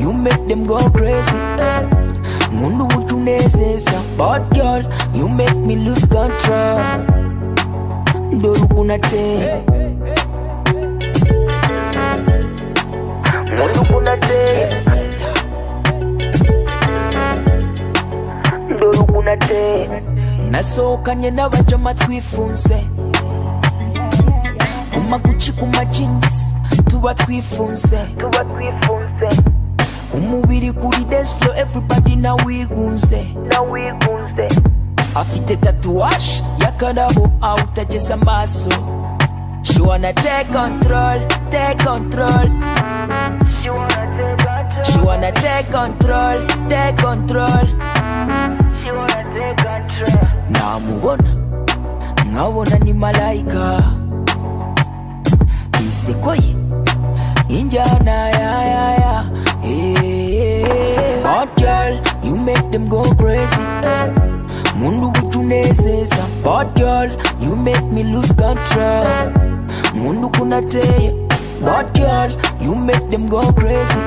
you make them go crazy. Mundu utunezeza, bad girl, you make me lose control. Doru kunate, mundu kunate, doru kunate. Nasohokanye n'abajama twifunze, kumaguchi kuma jeans, tuba twifunze. Umubiri kuri dance floor, everybody na wigunze. Afite tatuage yakarabo autagesa amaso. She wanna take control. She wanna take control. Namubona nkabona ni malaika, isekoye injana ya. Hot girl, you make them go crazy. Mundu utunezeza, hot girl, you make me lose control. Mundu kunate, hot girl, you make them go crazy.